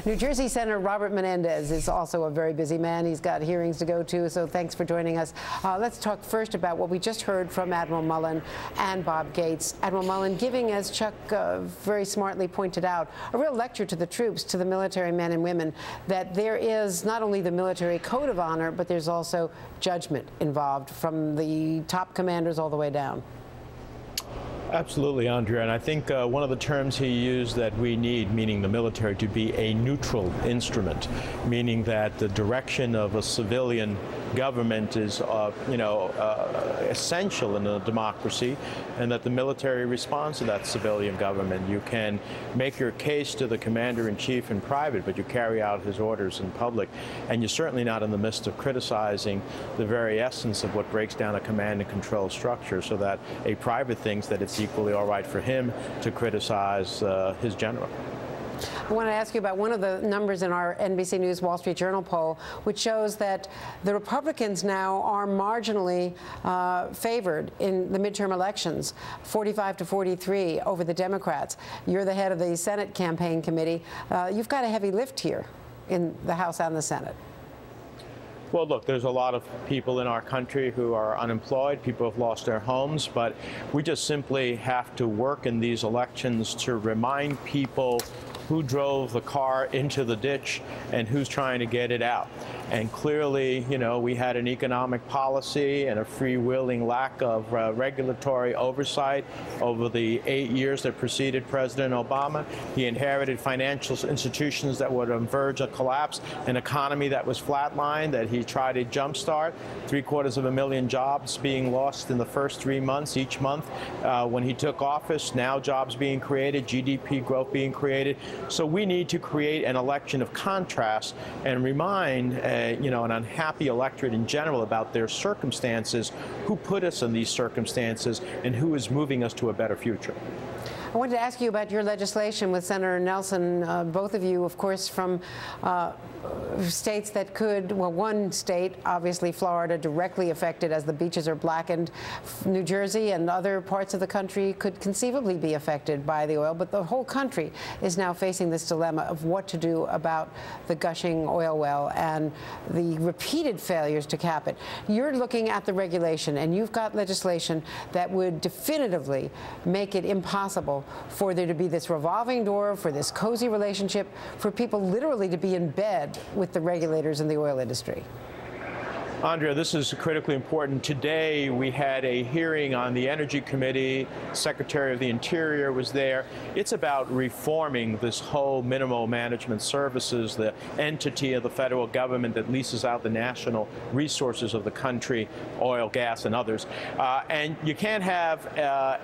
New Jersey Senator Robert Menendez is also a very busy man. He's got hearings to go to, so thanks for joining us. Let's talk first about what we just heard from Admiral Mullen and Bob Gates. Admiral Mullen giving, as Chuck very smartly pointed out, a real lecture to the troops, to the military men and women, that there is not only the military code of honor, but there's also judgment involved from the top commanders all the way down. Absolutely, Andrea, and I think one of the terms he used that we need, meaning the military, to be a neutral instrument, meaning that the direction of a civilian government is, essential in a democracy, and that the military responds to that civilian government. You can make your case to the commander-in-chief in private, but you carry out his orders in public, and you're certainly not in the midst of criticizing the very essence of what breaks down a command and control structure, so that a private thinks that it's equally all right for him to criticize his general. I want to ask you about one of the numbers in our NBC News Wall Street Journal poll, which shows that the Republicans now are marginally favored in the midterm elections, 45 to 43 over the Democrats. You're the head of the Senate campaign committee. You've got a heavy lift here in the House and the Senate. Well, look, there's a lot of people in our country who are unemployed. People have lost their homes, but we just simply have to work in these elections to remind people who drove the car into the ditch and who's trying to get it out. And clearly, we had an economic policy and a freewheeling lack of regulatory oversight over the 8 years that preceded President Obama. He inherited financial institutions that were on the verge of collapse, an economy that was flatlined, that he tried to jumpstart, 750,000 jobs being lost in the first 3 months each month when he took office. Now jobs being created, GDP growth being created. So we need to create an election of contrast and remind an unhappy electorate in general about their circumstances, who put us in these circumstances, and who is moving us to a better future. I wanted to ask you about your legislation with Senator Nelson, both of you, of course, from states that could, well, one state, obviously Florida, directly affected as the beaches are blackened. New Jersey and other parts of the country could conceivably be affected by the oil, but the whole country is now facing this dilemma of what to do about the gushing oil well and the repeated failures to cap it. You're looking at the regulation, and you've got legislation that would definitively make it impossible for there to be this revolving door, for this cozy relationship, for people literally to be in bed with the regulators in the oil industry. Andrea, this is critically important. Today, we had a hearing on the Energy Committee. Secretary of the Interior was there. It's about reforming this whole minimum management services, the entity of the federal government that leases out the national resources of the country, oil, gas, and others. And you can't have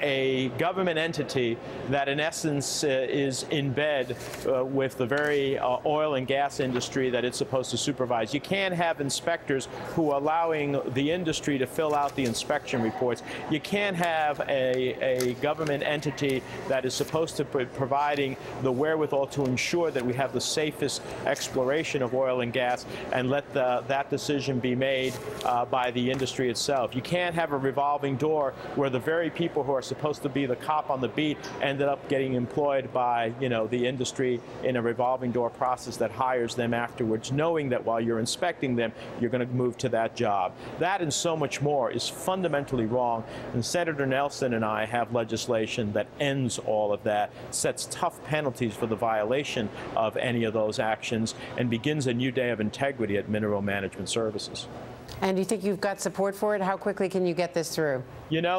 a government entity that, in essence, is in bed with the very oil and gas industry that it's supposed to supervise. You can't have inspectors who are allowing the industry to fill out the inspection reports. You can't have a government entity that is supposed to be providing the wherewithal to ensure that we have the safest exploration of oil and gas, and let that decision be made by the industry itself. You can't have a revolving door where the very people who are supposed to be the cop on the beat ended up getting employed by the industry in a revolving door process that hires them afterwards, knowing that while you're inspecting them, you're going to move to that job. That and so much more is fundamentally wrong, and Senator Nelson and I have legislation that ends all of that, sets tough penalties for the violation of any of those actions, and begins a new day of integrity at Mineral Management Services. And do you think you've got support for it? How quickly can you get this through?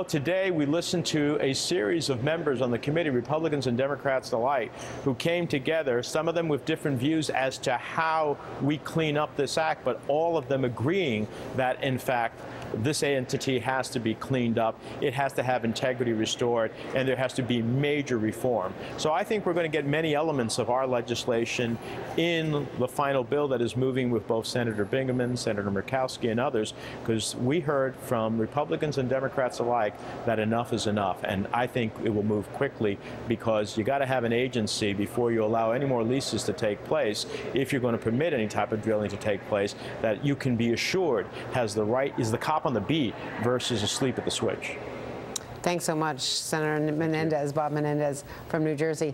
Today we listened to a series of members on the committee, Republicans and Democrats alike, who came together, some of them with different views as to how we clean up this act, but all of them agreeing that, in fact, this entity has to be cleaned up, it has to have integrity restored, and there has to be major reform. So I think we're going to get many elements of our legislation in the final bill that is moving with both Senator Bingaman, Senator Murkowski, and others, because we heard from Republicans and Democrats alike that enough is enough. And I think it will move quickly, because you got to have an agency before you allow any more leases to take place, if you're going to permit any type of drilling to take place, that you can be assured has the right, is the cop on the beat versus asleep at the switch. Thanks so much, Senator Menendez, Bob Menendez from New Jersey.